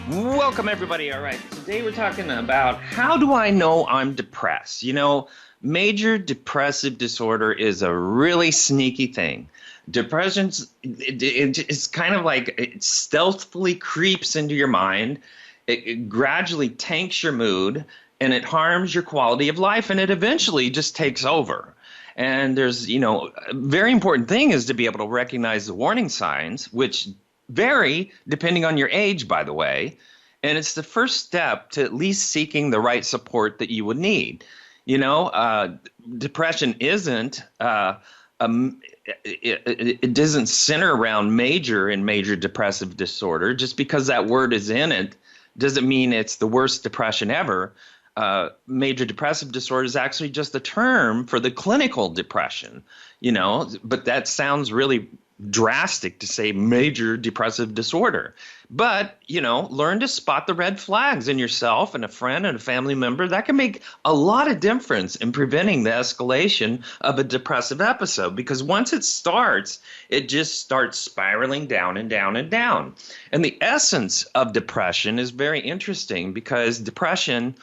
Welcome, everybody. All right, today we're talking about how do I know I'm depressed? Major depressive disorder is a really sneaky thing. It's kind of like it stealthily creeps into your mind. It gradually tanks your mood and it harms your quality of life and it eventually just takes over. And a very important thing is to be able to recognize the warning signs, which vary depending on your age, by the way. And it's the first step to at least seeking the right support that you would need. Depression isn't, it doesn't center around major depressive disorder. Just because that word is in it doesn't mean it's the worst depression ever. Major depressive disorder is actually just a term for the clinical depression, but that sounds really drastic to say major depressive disorder. But, learn to spot the red flags in yourself and a friend and a family member. That can make a lot of difference in preventing the escalation of a depressive episode, because once it starts, it just starts spiraling down and down and down. And the essence of depression is very interesting because depression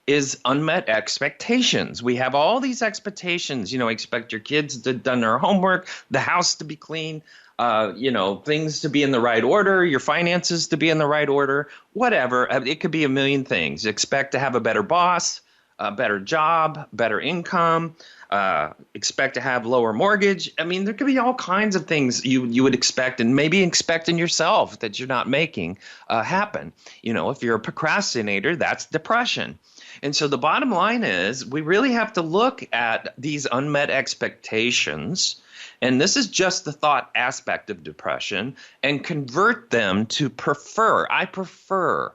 is unmet expectations. We have all these expectations, expect your kids to have done their homework, the house to be clean, things to be in the right order, your finances to be in the right order, whatever. It could be a million things. Expect to have a better boss, a better job, better income, expect to have lower mortgage. I mean, there could be all kinds of things you would expect and maybe expect in yourself that you're not making happen. If you're a procrastinator, that's depression. And so the bottom line is we really have to look at these unmet expectations, and this is just the thought aspect of depression, and convert them to prefer. I prefer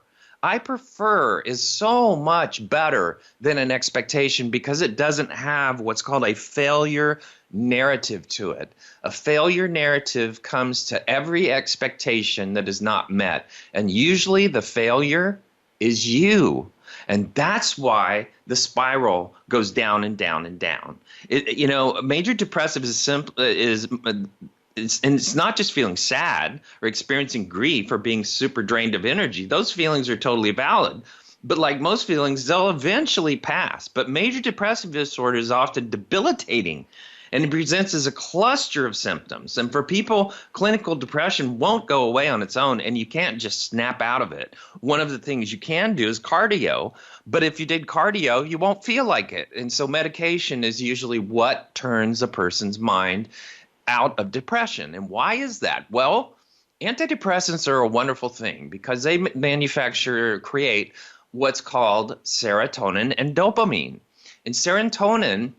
is so much better than an expectation because it doesn't have what's called a failure narrative to it. A failure narrative comes to every expectation that is not met, and usually the failure is you. And that's why the spiral goes down and down and down. Major depressive and it's not just feeling sad or experiencing grief or being super drained of energy. Those feelings are totally valid. But like most feelings, they'll eventually pass. But major depressive disorder is often debilitating. And it presents as a cluster of symptoms. And for people, clinical depression won't go away on its own, and you can't just snap out of it. One of the things you can do is cardio. But if you did cardio, you won't feel like it. And so medication is usually what turns a person's mind out of depression. And why is that? Well, antidepressants are a wonderful thing because they create what's called serotonin and dopamine. And serotonin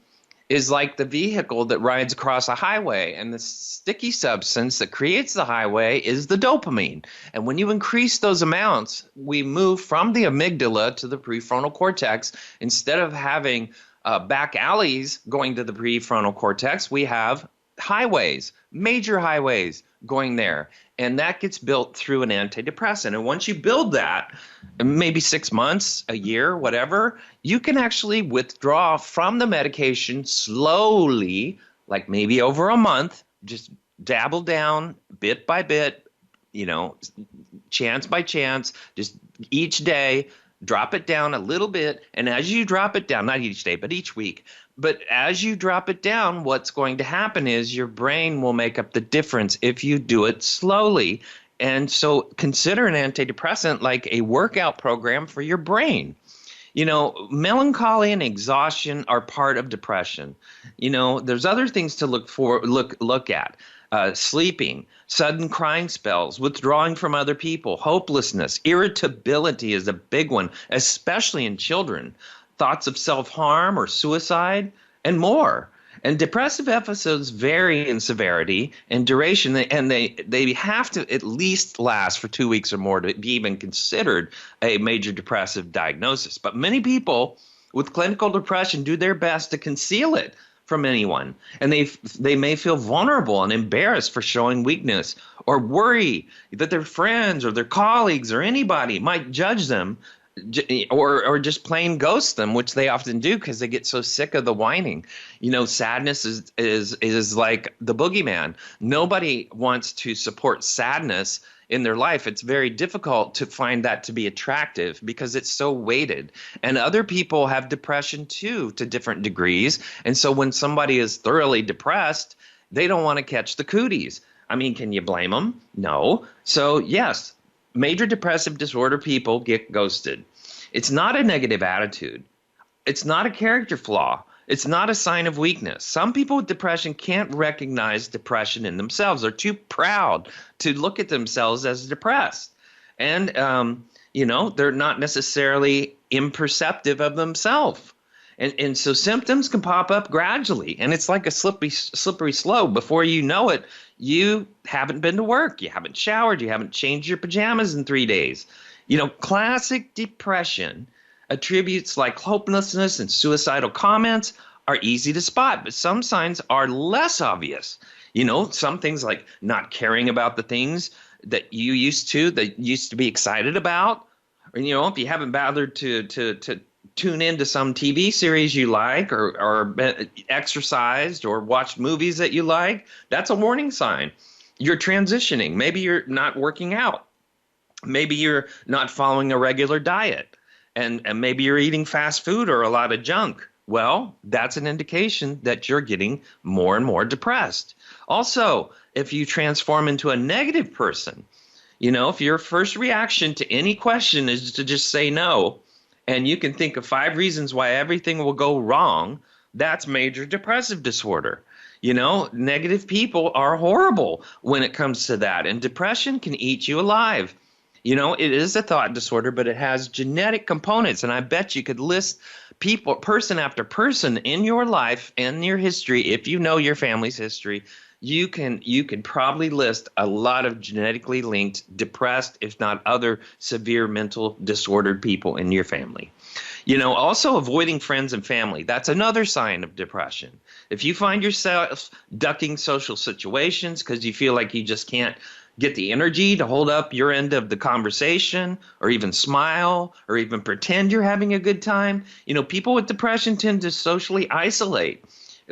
is like the vehicle that rides across a highway, and the sticky substance that creates the highway is the dopamine. And when you increase those amounts, we move from the amygdala to the prefrontal cortex. Instead of having back alleys going to the prefrontal cortex, we have highways, major highways going there. And that gets built through an antidepressant. And once you build that, maybe 6 months, a year, whatever, you can actually withdraw from the medication slowly, like maybe over a month, just dabble down bit by bit, chance by chance, just each day, drop it down a little bit. And as you drop it down, not each day, but each week, but as you drop it down, what's going to happen is your brain will make up the difference if you do it slowly. And so consider an antidepressant like a workout program for your brain. Melancholy and exhaustion are part of depression. There's other things to look at. Sleeping, sudden crying spells, withdrawing from other people, hopelessness, irritability is a big one, especially in children. Thoughts of self-harm or suicide, and more. And depressive episodes vary in severity and duration, and they have to at least last for 2 weeks or more to be even considered a major depressive diagnosis. But many people with clinical depression do their best to conceal it from anyone, and they may feel vulnerable and embarrassed for showing weakness, or worry that their friends or their colleagues or anybody might judge them, or just plain ghost them, which they often do because they get so sick of the whining. Sadness is like the boogeyman. Nobody wants to support sadness in their life, it's very difficult to find that to be attractive because it's so weighted. And other people have depression too, to different degrees. And so when somebody is thoroughly depressed, they don't want to catch the cooties. I mean, can you blame them? No. So yes, major depressive disorder people get ghosted. It's not a negative attitude. It's not a character flaw. It's not a sign of weakness. Some people with depression can't recognize depression in themselves. They're too proud to look at themselves as depressed. And, they're not necessarily imperceptive of themselves. And so symptoms can pop up gradually. And it's like a slippery slope. Before you know it, you haven't been to work. You haven't showered. You haven't changed your pajamas in 3 days. Classic depression attributes like hopelessness and suicidal comments are easy to spot, but some signs are less obvious. Some things like not caring about the things that used to be excited about. Or, if you haven't bothered to tune into some TV series you like or exercised or watched movies that you like, that's a warning sign. You're transitioning. Maybe you're not working out. Maybe you're not following a regular diet. And maybe you're eating fast food or a lot of junk. Well, that's an indication that you're getting more and more depressed. Also, if you transform into a negative person, if your first reaction to any question is to just say no, and you can think of 5 reasons why everything will go wrong, that's major depressive disorder. Negative people are horrible when it comes to that, and depression can eat you alive. It is a thought disorder, but it has genetic components. And I bet you could list person after person in your life and your history. If you know your family's history, you can probably list a lot of genetically linked, depressed, if not other severe mental disordered people in your family. Also avoiding friends and family. That's another sign of depression. If you find yourself ducking social situations because you feel like you just can't get the energy to hold up your end of the conversation or even smile or even pretend you're having a good time. People with depression tend to socially isolate,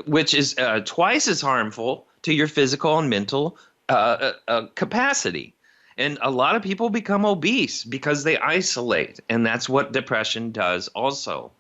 which is twice as harmful to your physical and mental capacity. And a lot of people become obese because they isolate, and that's what depression does also.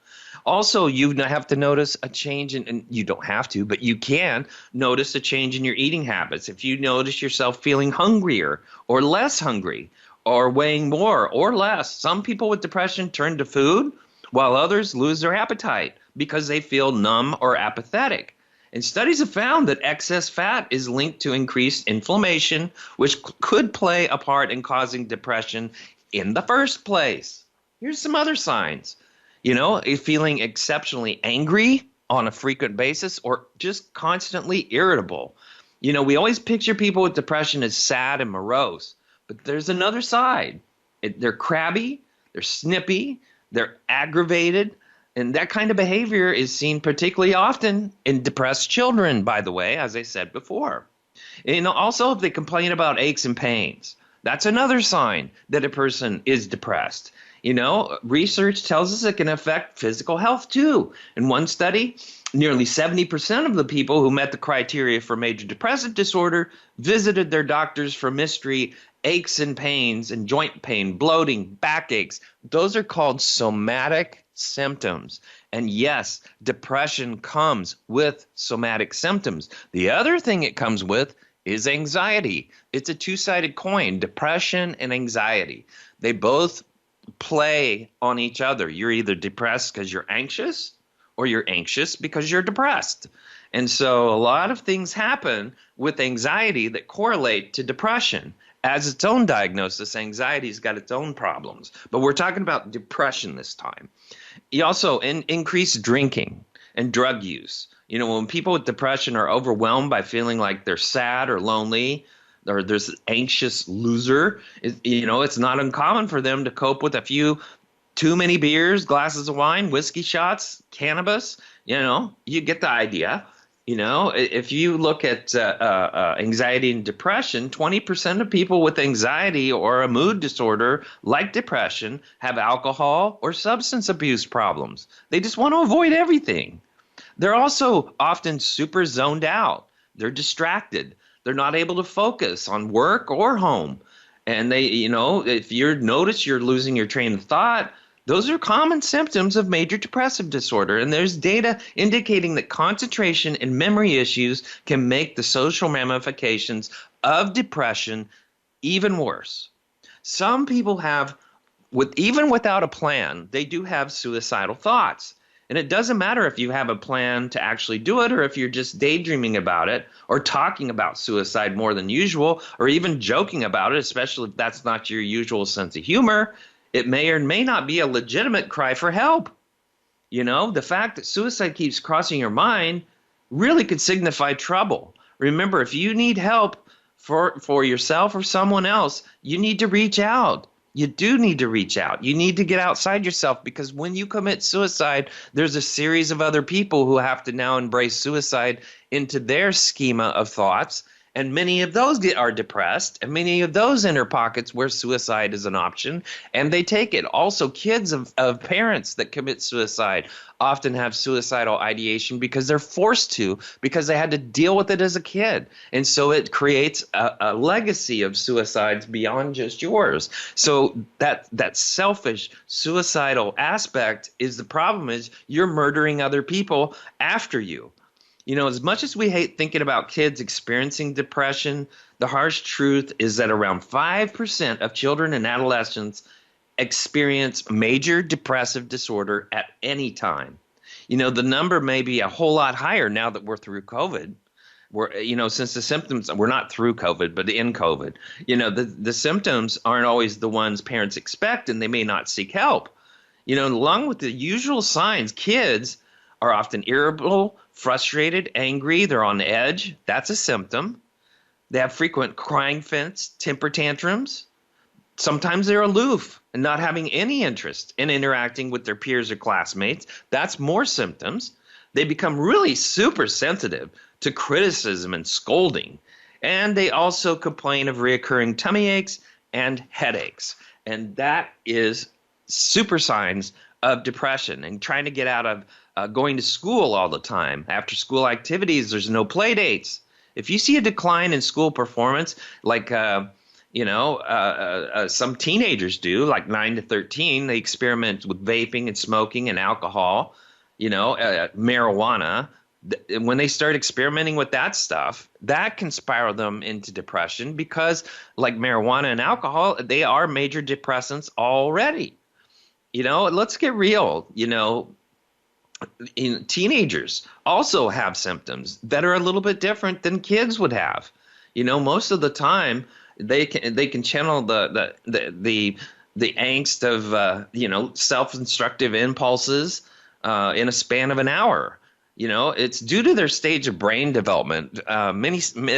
Also, you have to notice a change and you don't have to, but you can notice a change in your eating habits. If you notice yourself feeling hungrier or less hungry or weighing more or less, some people with depression turn to food while others lose their appetite because they feel numb or apathetic. And studies have found that excess fat is linked to increased inflammation, which could play a part in causing depression in the first place. Here's some other signs. Feeling exceptionally angry on a frequent basis or just constantly irritable. We always picture people with depression as sad and morose, but there's another side. They're crabby, they're snippy, they're aggravated, and that kind of behavior is seen particularly often in depressed children, by the way, as I said before. Also, if they complain about aches and pains, that's another sign that a person is depressed. Research tells us it can affect physical health too. In one study, nearly 70% of the people who met the criteria for major depressive disorder visited their doctors for mystery aches and pains and joint pain, bloating, backaches. Those are called somatic symptoms. And yes, depression comes with somatic symptoms. The other thing it comes with is anxiety. It's a two-sided coin, depression and anxiety. They both play on each other. You're either depressed because you're anxious or you're anxious because you're depressed. And so a lot of things happen with anxiety that correlate to depression. As its own diagnosis, anxiety's got its own problems. But we're talking about depression this time. You also increase drinking and drug use. When people with depression are overwhelmed by feeling like they're sad or lonely, or there's an anxious loser, it's not uncommon for them to cope with a few too many beers, glasses of wine, whiskey shots, cannabis. You get the idea. If you look at anxiety and depression, 20% of people with anxiety or a mood disorder like depression have alcohol or substance abuse problems. They just want to avoid everything. They're also often super zoned out. They're distracted. They're not able to focus on work or home. And they, if you notice you're losing your train of thought, those are common symptoms of major depressive disorder. And there's data indicating that concentration and memory issues can make the social ramifications of depression even worse. Some people have, even without a plan, they do have suicidal thoughts. And it doesn't matter if you have a plan to actually do it or if you're just daydreaming about it or talking about suicide more than usual or even joking about it, especially if that's not your usual sense of humor. It may or may not be a legitimate cry for help. The fact that suicide keeps crossing your mind really could signify trouble. Remember, if you need help for yourself or someone else, you need to reach out. You do need to reach out. You need to get outside yourself, because when you commit suicide, there's a series of other people who have to now embrace suicide into their schema of thoughts. And many of those are depressed, and many of those enter pockets where suicide is an option, and they take it. Also, kids of parents that commit suicide often have suicidal ideation because they're forced to, because they had to deal with it as a kid. And so it creates a legacy of suicides beyond just yours. So that selfish suicidal aspect is the problem, is you're murdering other people after you. As much as we hate thinking about kids experiencing depression, the harsh truth is that around 5% of children and adolescents experience major depressive disorder at any time. The number may be a whole lot higher now that we're through COVID. Since the symptoms, we're not through COVID, but in COVID, the symptoms aren't always the ones parents expect, and they may not seek help. Along with the usual signs, kids are often irritable, frustrated, angry, they're on edge. That's a symptom. They have frequent crying fits, temper tantrums. Sometimes they're aloof and not having any interest in interacting with their peers or classmates. That's more symptoms. They become really super sensitive to criticism and scolding. And they also complain of reoccurring tummy aches and headaches. And that is super signs of depression, and trying to get out of going to school all the time. After school activities, there's no play dates. If you see a decline in school performance, like some teenagers do, like 9 to 13, they experiment with vaping and smoking and alcohol, marijuana. When they start experimenting with that stuff, that can spiral them into depression, because like marijuana and alcohol, they are major depressants already. Let's get real. Teenagers also have symptoms that are a little bit different than kids would have. Most of the time they can channel the angst of self-destructive impulses in a span of an hour. It's due to their stage of brain development. At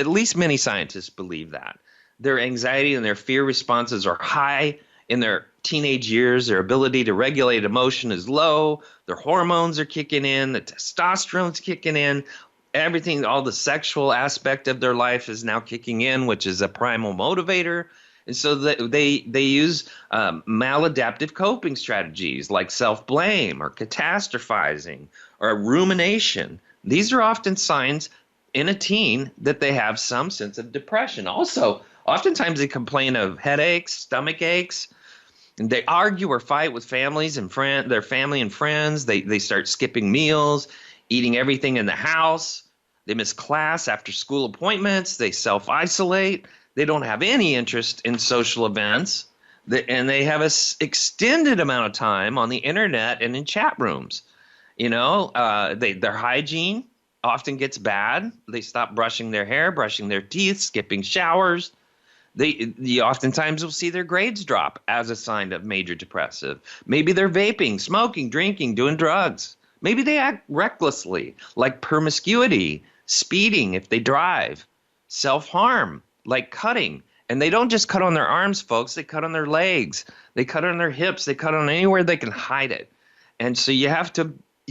least many scientists believe that their anxiety and their fear responses are high in their teenage years. Their ability to regulate emotion is low. Their hormones are kicking in. The testosterone's kicking in. Everything, all the sexual aspect of their life is now kicking in, which is a primal motivator. And so they use maladaptive coping strategies like self-blame or catastrophizing or rumination. These are often signs in a teen that they have some sense of depression. Also, oftentimes they complain of headaches, stomach aches, and they argue or fight with families and their family and friends. They start skipping meals, eating everything in the house. They miss class after school appointments. They self-isolate. They don't have any interest in social events. And they have an extended amount of time on the internet and in chat rooms. Their hygiene often gets bad. They stop brushing their hair, brushing their teeth, skipping showers. You oftentimes will see their grades drop as a sign of major depressive. Maybe they're vaping, smoking, drinking, doing drugs. Maybe they act recklessly, like promiscuity, speeding if they drive, self-harm, like cutting. And they don't just cut on their arms, folks. They cut on their legs. They cut on their hips. They cut on anywhere they can hide it. And so you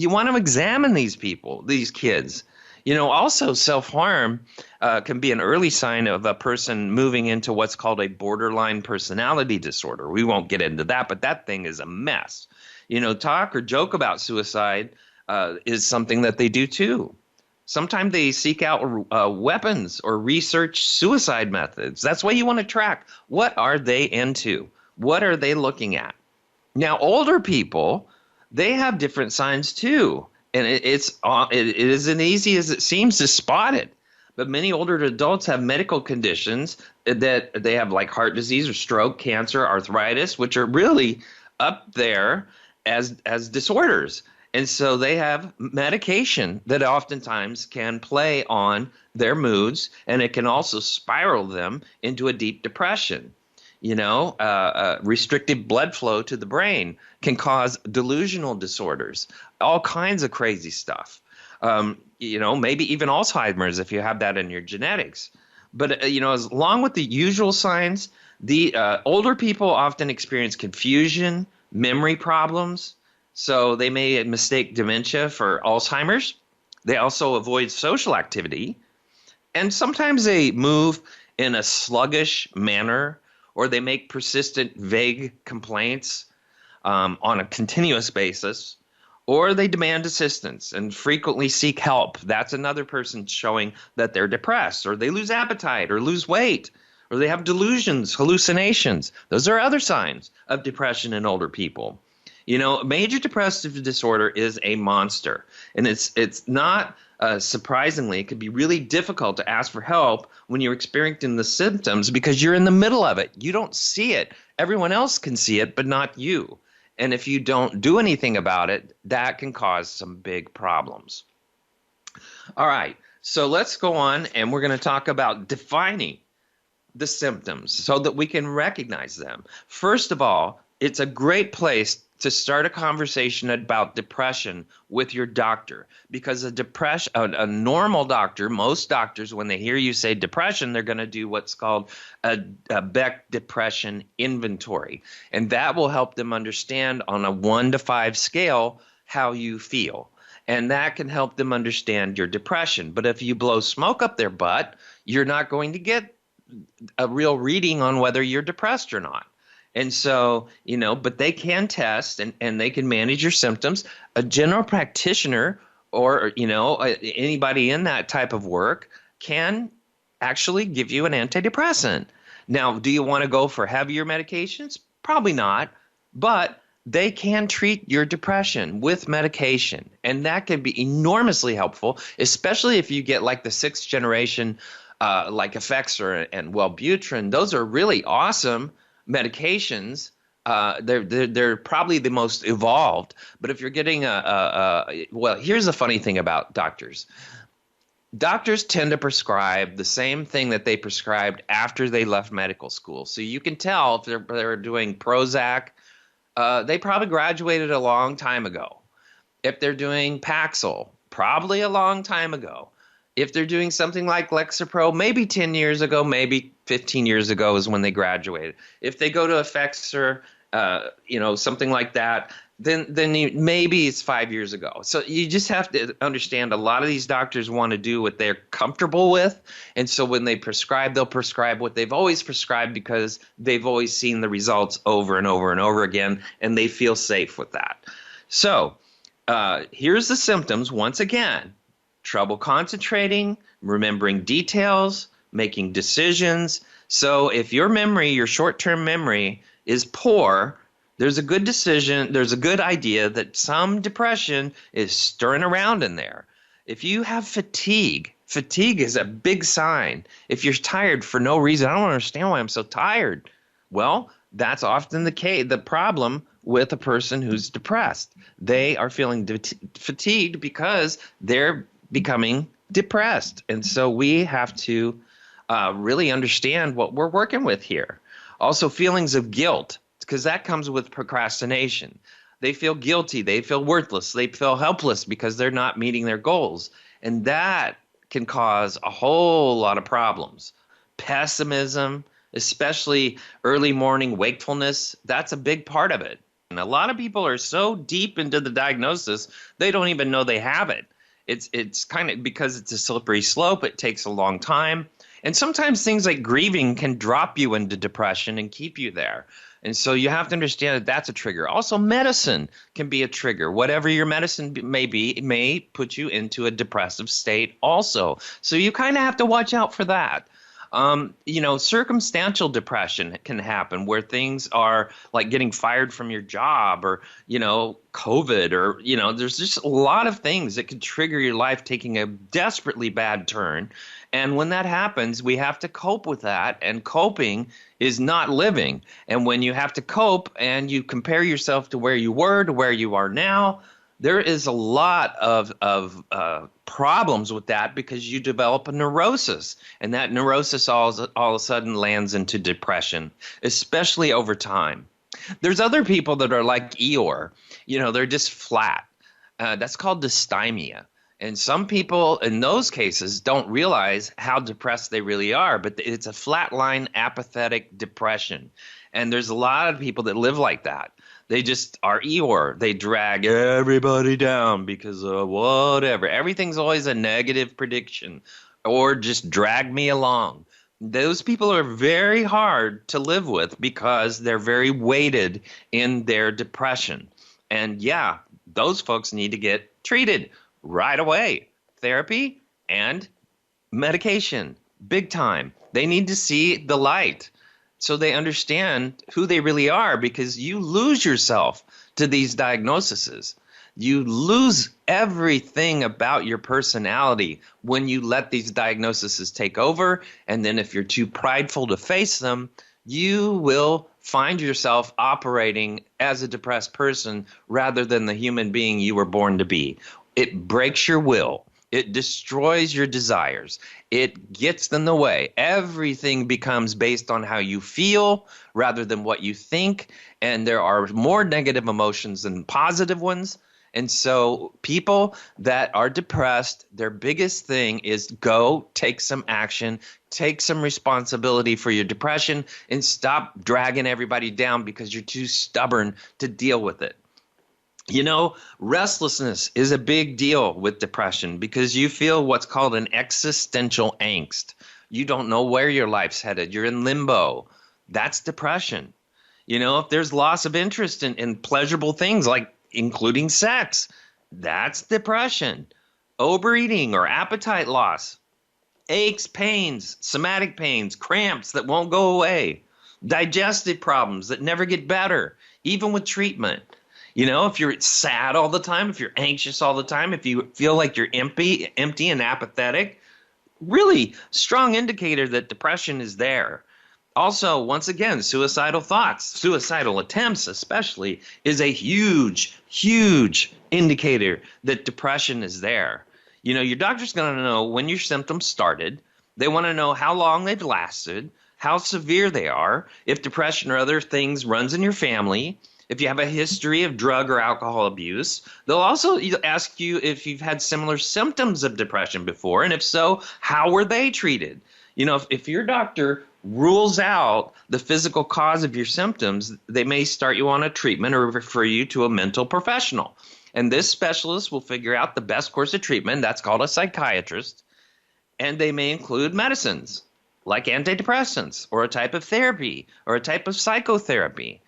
want to examine these people, these kids. Also self-harm can be an early sign of a person moving into what's called a borderline personality disorder. We won't get into that, but that thing is a mess. Talk or joke about suicide is something that they do too. Sometimes they seek out weapons or research suicide methods. That's why you want to track. What are they into? What are they looking at? Now, older people, they have different signs too. And it isn't easy as it seems to spot it. But many older adults have medical conditions that they have, like heart disease or stroke, cancer, arthritis, which are really up there as disorders. And so they have medication that oftentimes can play on their moods, and it can also spiral them into a deep depression. Restricted blood flow to the brain can cause delusional disorders, all kinds of crazy stuff. Maybe even Alzheimer's if you have that in your genetics. But, as along with the usual signs, the older people often experience confusion, memory problems. So they may mistake dementia for Alzheimer's. They also avoid social activity. And sometimes they move in a sluggish manner, or they make persistent, vague complaints on a continuous basis, or they demand assistance and frequently seek help. That's another person showing that they're depressed, or they lose appetite or lose weight, or they have delusions, hallucinations. Those are other signs of depression in older people. Major depressive disorder is a monster, and it's not surprisingly, it can be really difficult to ask for help when you're experiencing the symptoms because you're in the middle of it. You don't see it. Everyone else can see it, but not you. And if you don't do anything about it, that can cause some big problems. All right, so let's go on, and we're going to talk about defining the symptoms so that we can recognize them. First of all, it's a great place to start a conversation about depression with your doctor, because a normal doctor, most doctors, when they hear you say depression, they're going to do what's called a Beck depression inventory, and that will help them understand on a 1 to 5 scale how you feel, and that can help them understand your depression. But if you blow smoke up their butt, you're not going to get a real reading on whether you're depressed or not. And so, but they can test and they can manage your symptoms. A general practitioner or, anybody in that type of work can actually give you an antidepressant. Now, do you want to go for heavier medications? Probably not, but they can treat your depression with medication. And that can be enormously helpful, especially if you get like the 6th generation, like Effexor and Wellbutrin. Those are really awesome medications. They're probably the most evolved. But if you're getting well, here's the funny thing about doctors. Doctors tend to prescribe the same thing that they prescribed after they left medical school. So you can tell if they're doing Prozac, they probably graduated a long time ago. If they're doing Paxil, probably a long time ago. If they're doing something like Lexapro, maybe 10 years ago, maybe 15 years ago is when they graduated. If they go to Effexor, something like that, then maybe it's 5 years ago. So you just have to understand a lot of these doctors want to do what they're comfortable with. And so when they prescribe, they'll prescribe what they've always prescribed because they've always seen the results over and over and over again, and they feel safe with that. So here's the symptoms once again. Trouble concentrating, remembering details, making decisions. So if your short-term memory is poor, there's a good idea that some depression is stirring around in there. If you have fatigue is a big sign. If you're tired for no reason, I don't understand why I'm so tired. Well, that's often the problem with a person who's depressed. They are feeling fatigued because they're becoming depressed. And so we have to really understand what we're working with here. Also, feelings of guilt, because that comes with procrastination. They feel guilty. They feel worthless. They feel helpless because they're not meeting their goals. And that can cause a whole lot of problems. Pessimism, especially early morning wakefulness, that's a big part of it. And a lot of people are so deep into the diagnosis, they don't even know they have it. It's kind of because it's a slippery slope. It takes a long time. And sometimes things like grieving can drop you into depression and keep you there. And so you have to understand that that's a trigger. Also, medicine can be a trigger. Whatever your medicine may be, it may put you into a depressive state also. So you kind of have to watch out for that. Circumstantial depression can happen where things are like getting fired from your job or, COVID or, there's just a lot of things that could trigger your life taking a desperately bad turn. And when that happens, we have to cope with that. And coping is not living. And when you have to cope and you compare yourself to where you were to where you are now, there is a lot of problems with that because you develop a neurosis, and that neurosis all of a sudden lands into depression, especially over time. There's other people that are like Eeyore, they're just flat. That's called dysthymia. And some people in those cases don't realize how depressed they really are, but it's a flatline apathetic depression. And there's a lot of people that live like that. They just are Eeyore. They drag everybody down because of whatever. Everything's always a negative prediction or just drag me along. Those people are very hard to live with because they're very weighted in their depression. And yeah, those folks need to get treated right away. Therapy and medication, big time. They need to see the light so they understand who they really are, because you lose yourself to these diagnoses. You lose everything about your personality when you let these diagnoses take over. And then if you're too prideful to face them, you will find yourself operating as a depressed person rather than the human being you were born to be. It breaks your will. It destroys your desires. It gets in the way. Everything becomes based on how you feel rather than what you think. And there are more negative emotions than positive ones. And so people that are depressed, their biggest thing is go take some action, take some responsibility for your depression, and stop dragging everybody down because you're too stubborn to deal with it. Restlessness is a big deal with depression because you feel what's called an existential angst. You don't know where your life's headed. You're in limbo. That's depression. If there's loss of interest in pleasurable things like including sex, that's depression. Overeating or appetite loss, aches, pains, somatic pains, cramps that won't go away, digestive problems that never get better, even with treatment. If you're sad all the time, if you're anxious all the time, if you feel like you're empty and apathetic, really strong indicator that depression is there. Also, once again, suicidal thoughts, suicidal attempts especially, is a huge, huge indicator that depression is there. Your doctor's going to know when your symptoms started. They want to know how long they've lasted, how severe they are, if depression or other things runs in your family, if you have a history of drug or alcohol abuse. They'll also ask you if you've had similar symptoms of depression before, and if so, how were they treated? If your doctor rules out the physical cause of your symptoms, they may start you on a treatment or refer you to a mental professional. And this specialist will figure out the best course of treatment. That's called a psychiatrist. And they may include medicines like antidepressants or a type of therapy or a type of psychotherapy.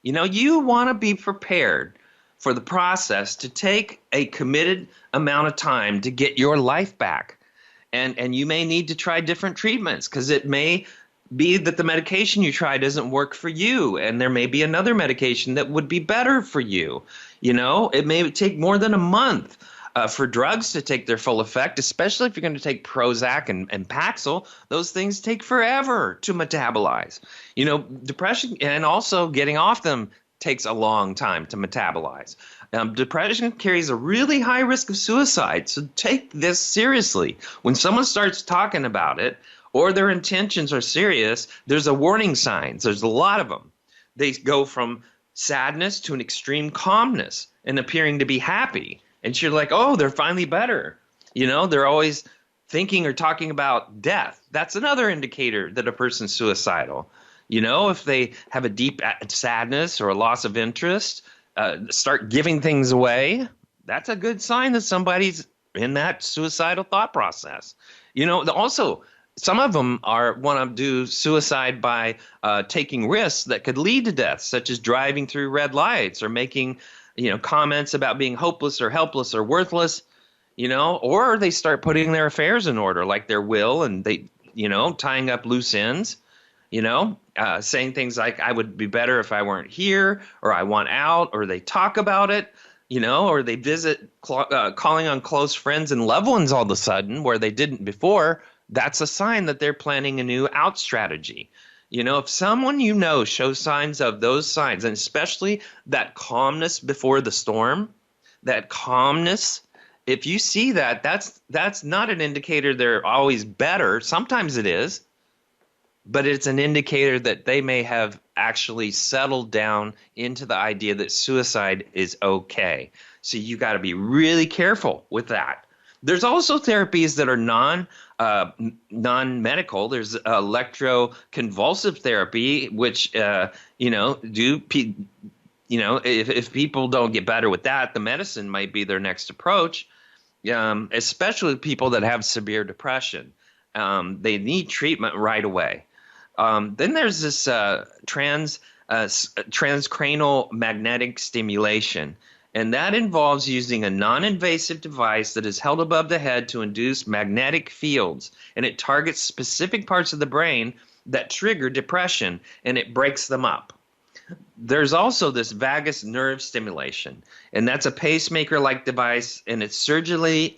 You want to be prepared for the process to take a committed amount of time to get your life back. And you may need to try different treatments because it may be that the medication you try doesn't work for you, and there may be another medication that would be better for you. It may take more than a month for drugs to take their full effect, especially if you're going to take Prozac and Paxil. Those things take forever to metabolize. Depression and also getting off them takes a long time to metabolize. Depression carries a really high risk of suicide, so take this seriously. When someone starts talking about it or their intentions are serious, there's a warning signs. There's a lot of them. They go from sadness to an extreme calmness and appearing to be happy. And you're like, oh, they're finally better. They're always thinking or talking about death. That's another indicator that a person's suicidal. If they have a deep sadness or a loss of interest, start giving things away, that's a good sign that somebody's in that suicidal thought process. Also, Some of them are want to do suicide by taking risks that could lead to death, such as driving through red lights or making, comments about being hopeless or helpless or worthless, or they start putting their affairs in order, like their will, and they, tying up loose ends, saying things like, I would be better if I weren't here, or I want out, or they talk about it, or they visit, calling on close friends and loved ones all of a sudden where they didn't before. That's a sign that they're planning a new out strategy. If someone shows signs of those signs, and especially that calmness before the storm, that calmness, if you see that, that's not an indicator they're always better. Sometimes it is, but it's an indicator that they may have actually settled down into the idea that suicide is okay. So you got to be really careful with that. There's also therapies that are non-medical. There's electroconvulsive therapy, which if people don't get better with that, the medicine might be their next approach. Especially people that have severe depression, they need treatment right away. Then there's this transcranial magnetic stimulation. And that involves using a non-invasive device that is held above the head to induce magnetic fields. And it targets specific parts of the brain that trigger depression, and it breaks them up. There's also this vagus nerve stimulation, and that's a pacemaker-like device, and it's surgically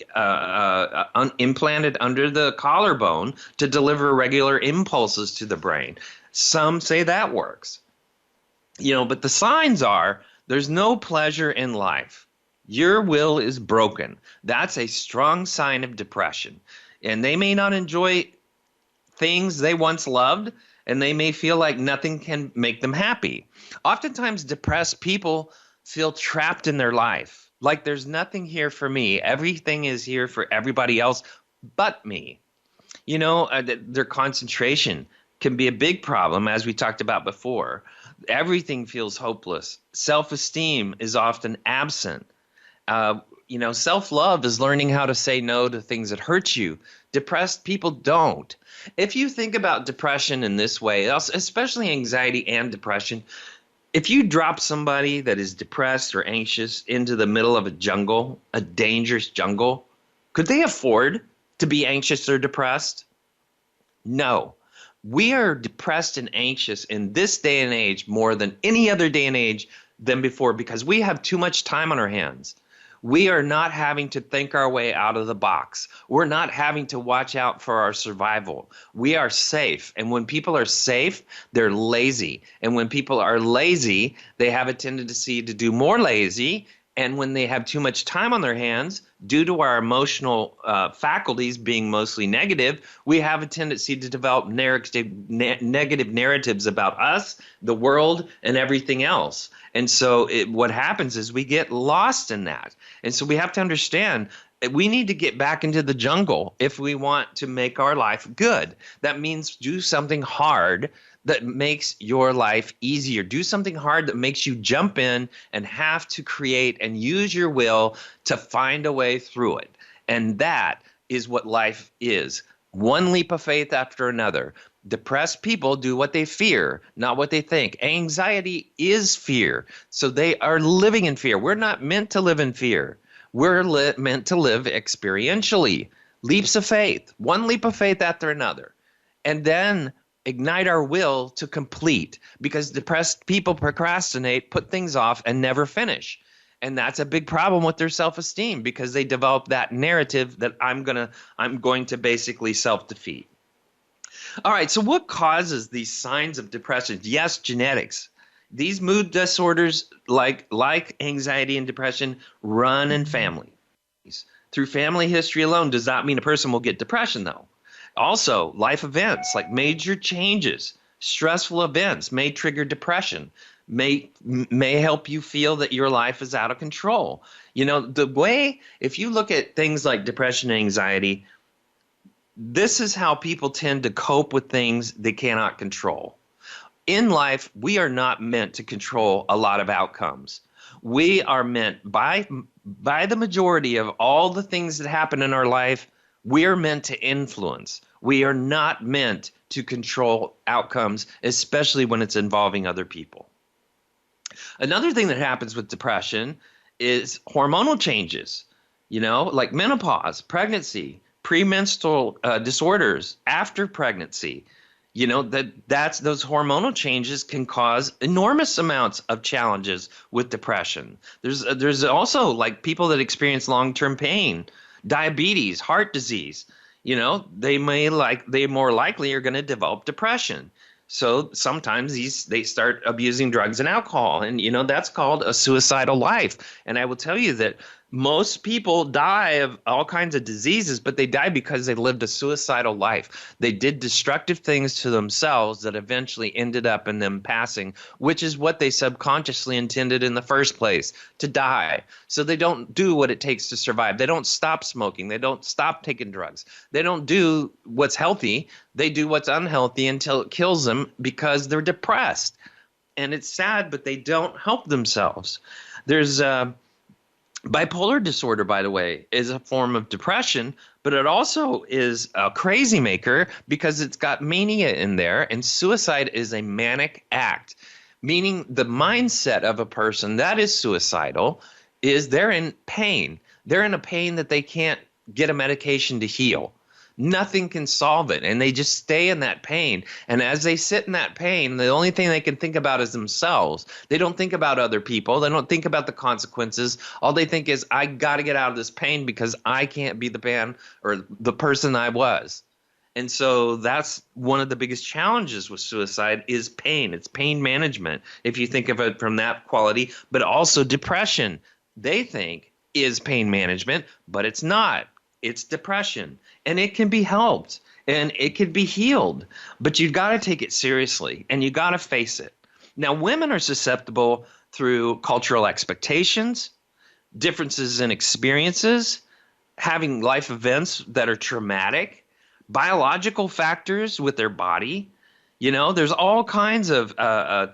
implanted under the collarbone to deliver regular impulses to the brain. Some say that works. But the signs are, there's no pleasure in life. Your will is broken. That's a strong sign of depression. And they may not enjoy things they once loved, and they may feel like nothing can make them happy. Oftentimes, depressed people feel trapped in their life, like there's nothing here for me. Everything is here for everybody else but me. Their concentration can be a big problem, as we talked about before. Everything feels hopeless. Self-esteem is often absent. Self-love is learning how to say no to things that hurt you. Depressed people don't. If you think about depression in this way, especially anxiety and depression, if you drop somebody that is depressed or anxious into the middle of a jungle, a dangerous jungle, could they afford to be anxious or depressed? No. We are depressed and anxious in this day and age more than any other day and age than before because we have too much time on our hands. We are not having to think our way out of the box. We're not having to watch out for our survival. We are safe. And when people are safe, they're lazy. And when people are lazy, they have a tendency to do more lazy. And when they have too much time on their hands, due to our emotional faculties being mostly negative, we have a tendency to develop negative narratives about us, the world, and everything else. And so what happens is we get lost in that. And so we have to understand that we need to get back into the jungle if we want to make our life good. That means do something hard that makes your life easier. Do something hard that makes you jump in and have to create and use your will to find a way through it. And that is what life is. One leap of faith after another. Depressed people do what they fear, not what they think. Anxiety is fear. So they are living in fear. We're not meant to live in fear. We're meant to live experientially. Leaps of faith. One leap of faith after another. And then ignite our will to complete, because depressed people procrastinate, put things off, and never finish. And that's a big problem with their self-esteem because they develop that narrative that I'm going to basically self-defeat. All right, so what causes these signs of depression? Yes, genetics. These mood disorders like anxiety and depression run in families. Through family history alone does not mean a person will get depression, though. Also, life events like major changes, stressful events may trigger depression, may help you feel that your life is out of control. If you look at things like depression and anxiety, this is how people tend to cope with things they cannot control. In life, we are not meant to control a lot of outcomes. We are meant by the majority of all the things that happen in our life, we're meant to influence. We are not meant to control outcomes, especially when it's involving other people. Another thing that happens with depression is hormonal changes, like menopause, pregnancy, premenstrual disorders after pregnancy. That's those hormonal changes can cause enormous amounts of challenges with depression. There's also like people that experience long-term pain, diabetes, heart disease. They more likely are going to develop depression. So sometimes they start abusing drugs and alcohol, and that's called a suicidal life. And I will tell you that most people die of all kinds of diseases, but they die because they lived a suicidal life. They did destructive things to themselves that eventually ended up in them passing, which is what they subconsciously intended in the first place, to die. So they don't do what it takes to survive. They don't stop smoking. They don't stop taking drugs. They don't do what's healthy. They do what's unhealthy until it kills them because they're depressed. And it's sad, but they don't help themselves. There's bipolar disorder, by the way, is a form of depression, but it also is a crazy maker because it's got mania in there, and suicide is a manic act, meaning the mindset of a person that is suicidal is they're in pain. They're in a pain that they can't get a medication to heal. Nothing can solve it, and they just stay in that pain. And as they sit in that pain, the only thing they can think about is themselves. They don't think about other people. They don't think about the consequences. All they think is, I got to get out of this pain because I can't be the man or the person I was. And so that's one of the biggest challenges with suicide is pain. It's pain management, if you think of it from that quality, but also depression. They think is pain management, but it's not. It's depression, and it can be helped, and it can be healed, but you've got to take it seriously, and you got to face it. Now, women are susceptible through cultural expectations, differences in experiences, having life events that are traumatic, biological factors with their body. There's all kinds of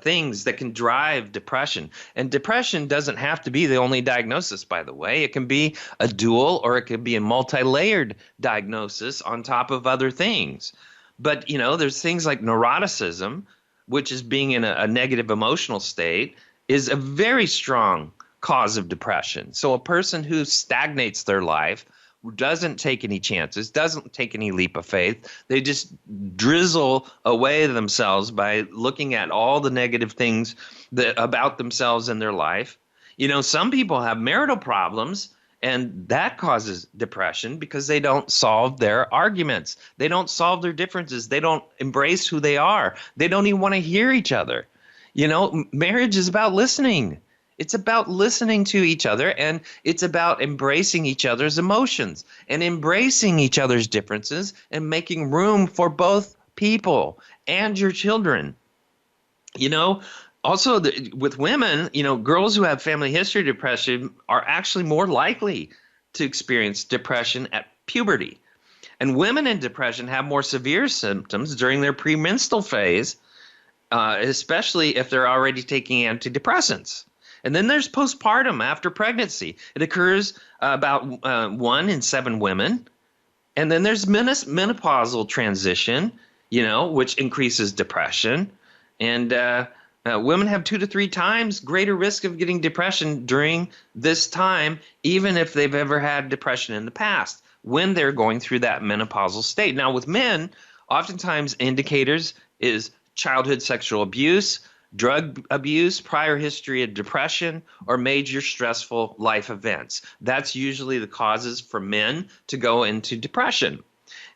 things that can drive depression. And depression doesn't have to be the only diagnosis, by the way. It can be a dual or it can be a multi-layered diagnosis on top of other things. But, there's things like neuroticism, which is being in a negative emotional state, is a very strong cause of depression. So a person who stagnates their life, doesn't take any chances, doesn't take any leap of faith. They just drizzle away themselves by looking at all the negative things about themselves in their life. Some people have marital problems, and that causes depression because they don't solve their arguments. They don't solve their differences. They don't embrace who they are. They don't even want to hear each other. Marriage is about listening. It's about listening to each other, and it's about embracing each other's emotions and embracing each other's differences and making room for both people and your children. Also with women, girls who have family history depression are actually more likely to experience depression at puberty. And women in depression have more severe symptoms during their premenstrual phase, especially if they're already taking antidepressants. And then there's postpartum after pregnancy. It occurs about 1 in 7 women. And then there's menopausal transition, which increases depression. And women have 2 to 3 times greater risk of getting depression during this time, even if they've ever had depression in the past, when they're going through that menopausal state. Now, with men, oftentimes indicators is childhood sexual abuse, drug abuse, prior history of depression, or major stressful life events. That's usually the causes for men to go into depression.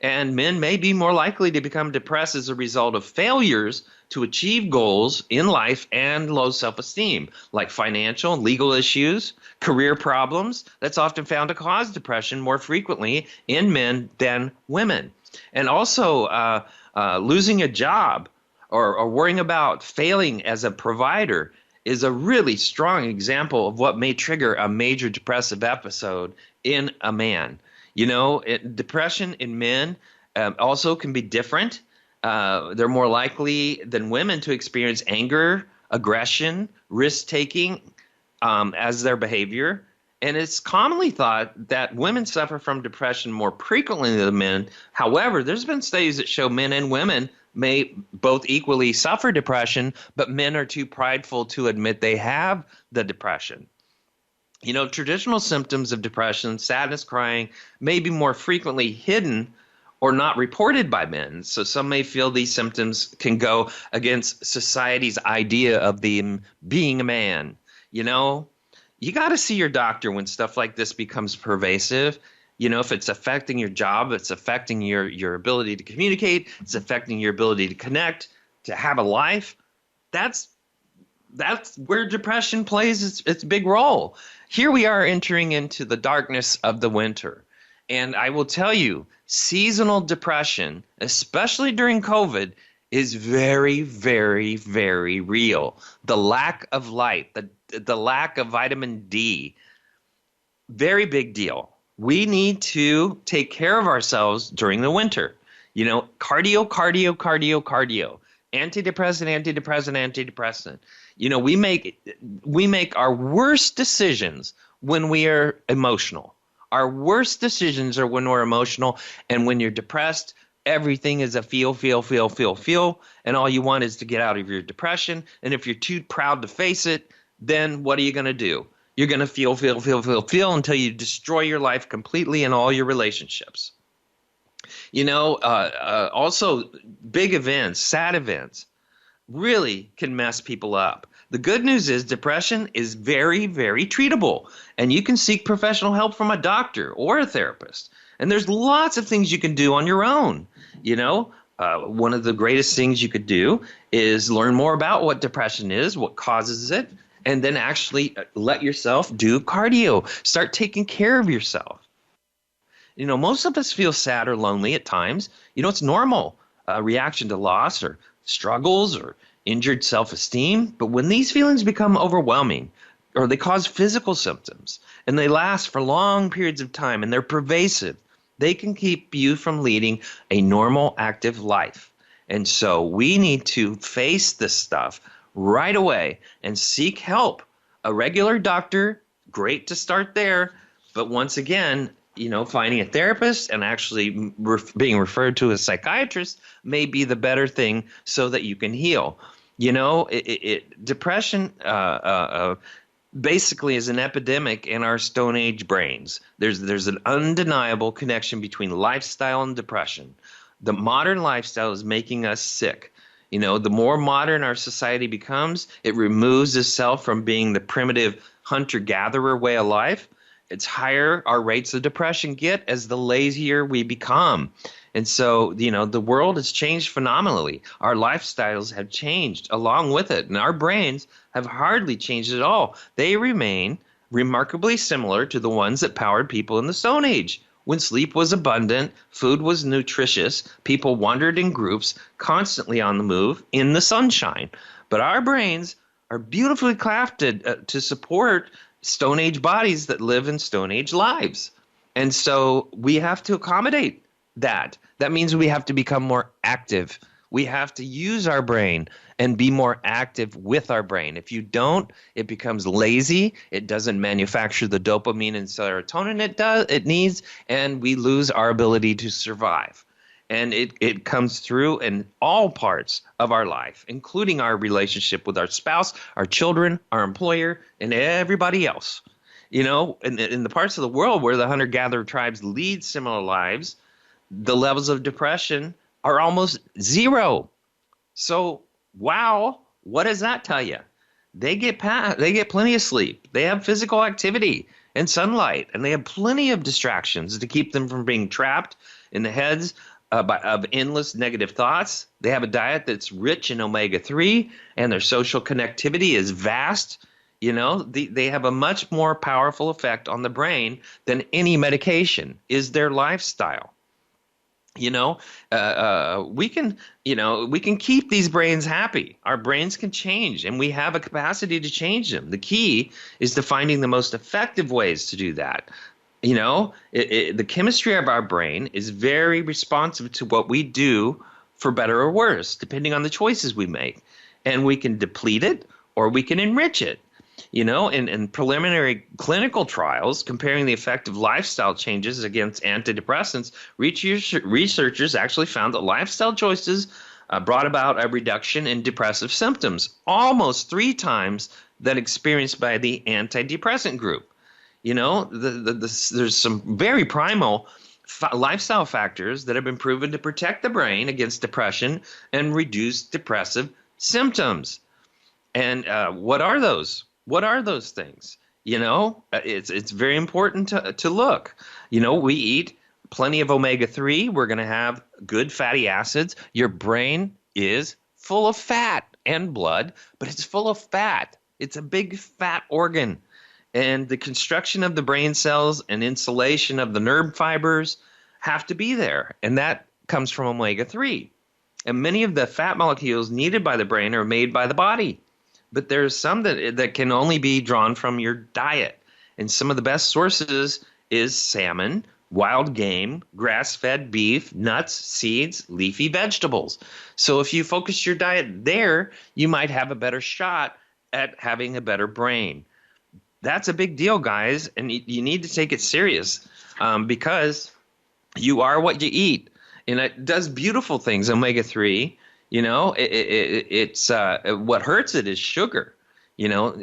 And men may be more likely to become depressed as a result of failures to achieve goals in life and low self-esteem, like financial and legal issues, career problems. That's often found to cause depression more frequently in men than women. And also losing a job, or worrying about failing as a provider is a really strong example of what may trigger a major depressive episode in a man. Depression in men also can be different. They're more likely than women to experience anger, aggression, risk-taking as their behavior. And it's commonly thought that women suffer from depression more frequently than men. However, there's been studies that show men and women may both equally suffer depression, but men are too prideful to admit they have the depression. Traditional symptoms of depression, sadness, crying, may be more frequently hidden or not reported by men. So some may feel these symptoms can go against society's idea of them being a man. You got to see your doctor when stuff like this becomes pervasive. If it's affecting your job, it's affecting your ability to communicate, it's affecting your ability to connect, to have a life. That's where depression plays its big role. Here we are entering into the darkness of the winter. And I will tell you, seasonal depression, especially during COVID, is very, very, very real. The lack of light, the lack of vitamin D, very big deal. We need to take care of ourselves during the winter. Cardio, cardio, cardio, cardio. Antidepressant. We make our worst decisions when we are emotional. Our worst decisions are when we're emotional, and when you're depressed, everything is a feel, and all you want is to get out of your depression. And if you're too proud to face it, then what are you going to do? You're going to feel until you destroy your life completely and all your relationships. Also big events, sad events, really can mess people up. The good news is depression is very, very treatable, and you can seek professional help from a doctor or a therapist. And there's lots of things you can do on your own. One of the greatest things you could do is learn more about what depression is, what causes it, and then actually let yourself do cardio. Start taking care of yourself. Most of us feel sad or lonely at times. It's normal, a reaction to loss or struggles or injured self-esteem. But when these feelings become overwhelming, or they cause physical symptoms, and they last for long periods of time, and they're pervasive, they can keep you from leading a normal, active life. And so we need to face this stuff right away and seek help. A regular doctor, great to start there. But once again, finding a therapist and actually being referred to a psychiatrist may be the better thing so that you can heal. Depression basically is an epidemic in our Stone Age brains. There's an undeniable connection between lifestyle and depression. The modern lifestyle is making us sick. The more modern our society becomes, it removes itself from being the primitive hunter-gatherer way of life. It's higher our rates of depression get as the lazier we become. And so, the world has changed phenomenally. Our lifestyles have changed along with it, and our brains have hardly changed at all. They remain remarkably similar to the ones that powered people in the Stone Age, when sleep was abundant, food was nutritious, people wandered in groups, constantly on the move, in the sunshine. But our brains are beautifully crafted to support Stone Age bodies that live in Stone Age lives. And so we have to accommodate that. That means we have to become more active. We have to use our brain and be more active with our brain. If you don't, it becomes lazy. It doesn't manufacture the dopamine and serotonin it needs, and we lose our ability to survive. And it comes through in all parts of our life, including our relationship with our spouse, our children, our employer, and everybody else. In the parts of the world where the hunter-gatherer tribes lead similar lives, the levels of depression are almost zero. So, wow, what does that tell you? They get plenty of sleep. They have physical activity and sunlight, and they have plenty of distractions to keep them from being trapped in the heads of endless negative thoughts. They have a diet that's rich in omega-3, and their social connectivity is vast. They have a much more powerful effect on the brain than any medication is their lifestyle. We can keep these brains happy. Our brains can change, and we have a capacity to change them. The key is to finding the most effective ways to do that. The chemistry of our brain is very responsive to what we do, for better or worse, depending on the choices we make. And we can deplete it or we can enrich it. In preliminary clinical trials comparing the effect of lifestyle changes against antidepressants, researchers actually found that lifestyle choices brought about a reduction in depressive symptoms, almost 3 times that experienced by the antidepressant group. There's some very primal lifestyle factors that have been proven to protect the brain against depression and reduce depressive symptoms. And what are those? What are those things? It's very important to look. We eat plenty of omega-3. We're going to have good fatty acids. Your brain is full of fat and blood, but it's full of fat. It's a big fat organ. And the construction of the brain cells and insulation of the nerve fibers have to be there. And that comes from omega-3. And many of the fat molecules needed by the brain are made by the body. But there's some that can only be drawn from your diet. And some of the best sources is salmon, wild game, grass-fed beef, nuts, seeds, leafy vegetables. So if you focus your diet there, you might have a better shot at having a better brain. That's a big deal, guys, and you need to take it serious because you are what you eat. And it does beautiful things, omega-3. It's what hurts it is sugar.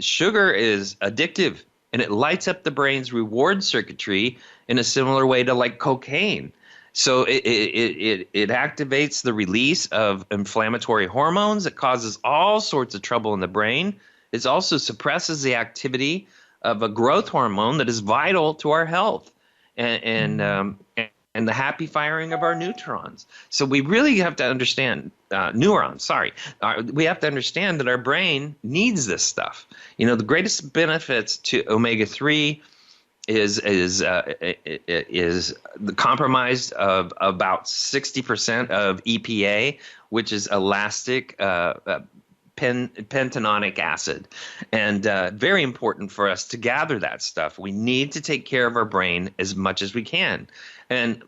Sugar is addictive, and it lights up the brain's reward circuitry in a similar way to like cocaine. So it activates the release of inflammatory hormones. It causes all sorts of trouble in the brain. It also suppresses the activity of a growth hormone that is vital to our health and the happy firing of our neurons. So we really have to understand neurons. Sorry, we have to understand that our brain needs this stuff. The greatest benefits to omega-3 is the compromised of about 60% of EPA, which is elastic pentanoic acid, and very important for us to gather that stuff. We need to take care of our brain as much as we can. And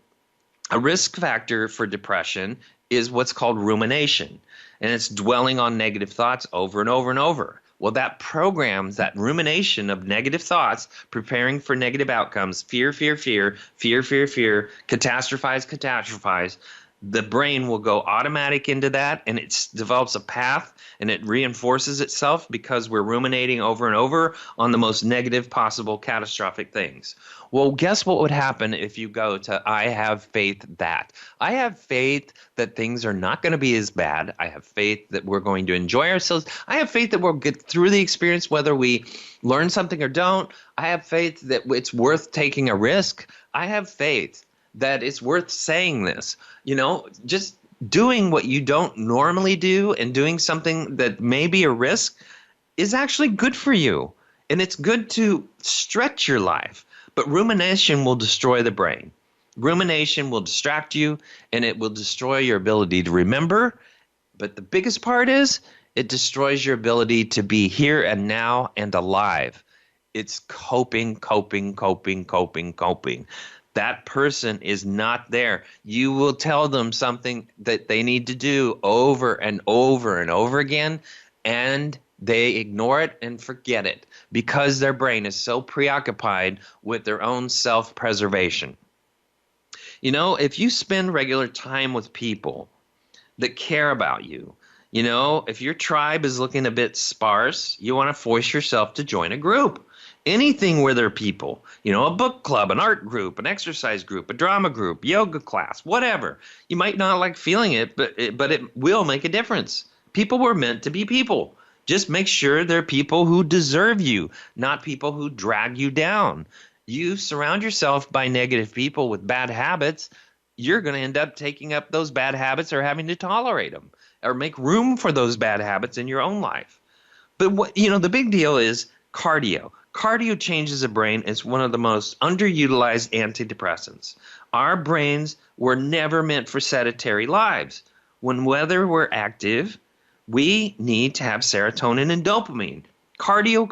a risk factor for depression is what's called rumination, and it's dwelling on negative thoughts over and over and over. Well, that programs that rumination of negative thoughts, preparing for negative outcomes, fear, catastrophize. The brain will go automatic into that, and it develops a path, and it reinforces itself because we're ruminating over and over on the most negative possible catastrophic things. Well, guess what would happen if you go to I have faith that. I have faith that things are not going to be as bad. I have faith that we're going to enjoy ourselves. I have faith that we'll get through the experience whether we learn something or don't. I have faith that it's worth taking a risk. I have faith that it's worth saying this. Just doing what you don't normally do and doing something that may be a risk is actually good for you. And it's good to stretch your life. But rumination will destroy the brain. Rumination will distract you, and it will destroy your ability to remember. But the biggest part is it destroys your ability to be here and now and alive. It's coping. That person is not there. You will tell them something that they need to do over and over and over again, and they ignore it and forget it because their brain is so preoccupied with their own self-preservation. If you spend regular time with people that care about you, if your tribe is looking a bit sparse, you want to force yourself to join a group. Anything where there are people, a book club, an art group, an exercise group, a drama group, yoga class, whatever. You might not like feeling it, but it will make a difference. People were meant to be people. Just make sure they're people who deserve you, not people who drag you down. You surround yourself by negative people with bad habits, you're going to end up taking up those bad habits or having to tolerate them or make room for those bad habits in your own life. But the big deal is cardio. Cardio changes the brain. It's one of the most underutilized antidepressants. Our brains were never meant for sedentary lives. Whether we're active, we need to have serotonin and dopamine. Cardio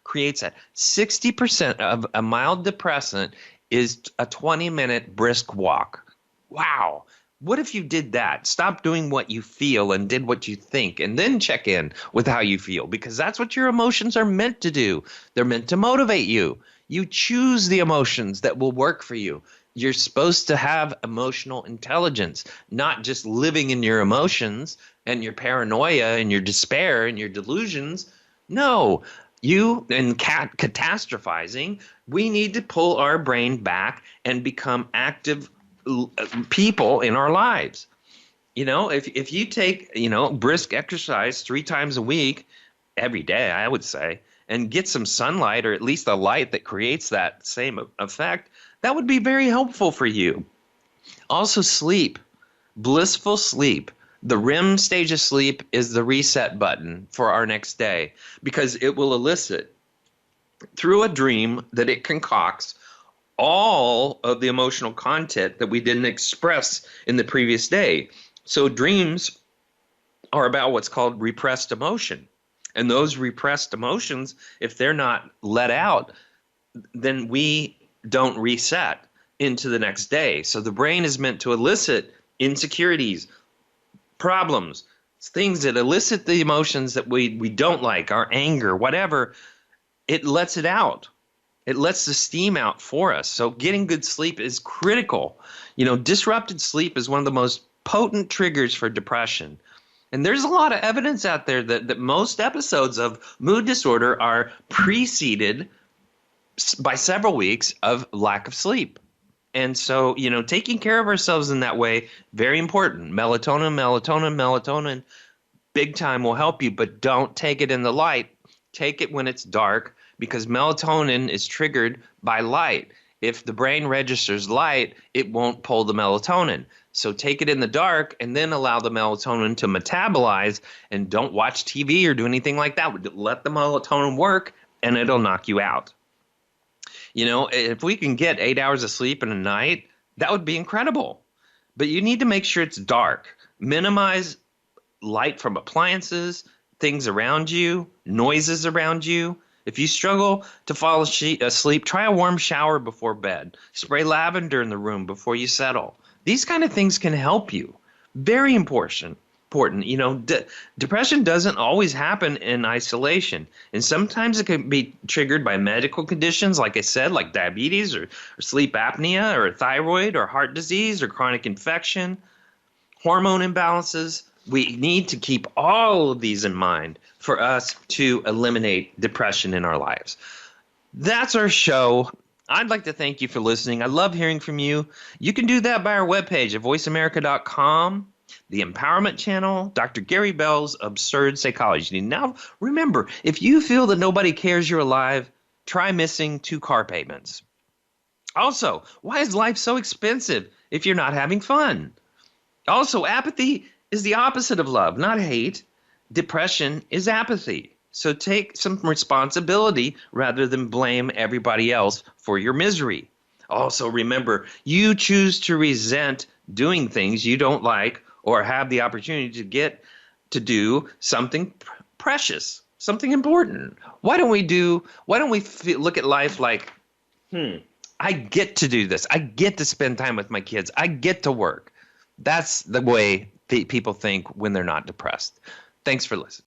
creates that. 60% of a mild depressant is a 20-minute brisk walk. Wow. What if you did that? Stop doing what you feel and did what you think, and then check in with how you feel, because that's what your emotions are meant to do. They're meant to motivate you. You choose the emotions that will work for you. You're supposed to have emotional intelligence, not just living in your emotions and your paranoia and your despair and your delusions. No, you and catastrophizing, we need to pull our brain back and become active people in our lives. If you take, brisk exercise 3 times a week, every day, I would say, and get some sunlight, or at least a light that creates that same effect, that would be very helpful for you. Also, sleep, blissful sleep. The REM stage of sleep is the reset button for our next day, because it will elicit through a dream that it concocts all of the emotional content that we didn't express in the previous day. So dreams are about what's called repressed emotion. And those repressed emotions, if they're not let out, then we don't reset into the next day. So the brain is meant to elicit insecurities, problems, things that elicit the emotions that we don't like, our anger, whatever. It lets it out. It lets the steam out for us. So getting good sleep is critical. Disrupted sleep is one of the most potent triggers for depression. And there's a lot of evidence out there that most episodes of mood disorder are preceded by several weeks of lack of sleep. And so, taking care of ourselves in that way, very important. Melatonin, big time will help you, but don't take it in the light. Take it when it's dark, because melatonin is triggered by light. If the brain registers light, it won't pull the melatonin. So take it in the dark and then allow the melatonin to metabolize, and don't watch TV or do anything like that. Let the melatonin work and it'll knock you out. If we can get 8 hours of sleep in a night, that would be incredible. But you need to make sure it's dark. Minimize light from appliances, things around you, noises around you. If you struggle to fall asleep, try a warm shower before bed. Spray lavender in the room before you settle. These kind of things can help you. Very important. Depression doesn't always happen in isolation. And sometimes it can be triggered by medical conditions, like I said, like diabetes or sleep apnea or thyroid or heart disease or chronic infection, hormone imbalances. We need to keep all of these in mind for us to eliminate depression in our lives. That's our show. I'd like to thank you for listening. I love hearing from you. You can do that by our webpage at voiceamerica.com, the Empowerment Channel, Dr. Gary Bell's Absurd Psychology. Now, remember, if you feel that nobody cares you're alive, try missing 2 car payments. Also, why is life so expensive if you're not having fun? Also, apathy is the opposite of love, not hate. Depression is apathy. So take some responsibility rather than blame everybody else for your misery. Also, remember, you choose to resent doing things you don't like or have the opportunity to get to do something precious, something important. Why don't we look at life like, I get to do this. I get to spend time with my kids. I get to work. That's the way people think when they're not depressed. Thanks for listening.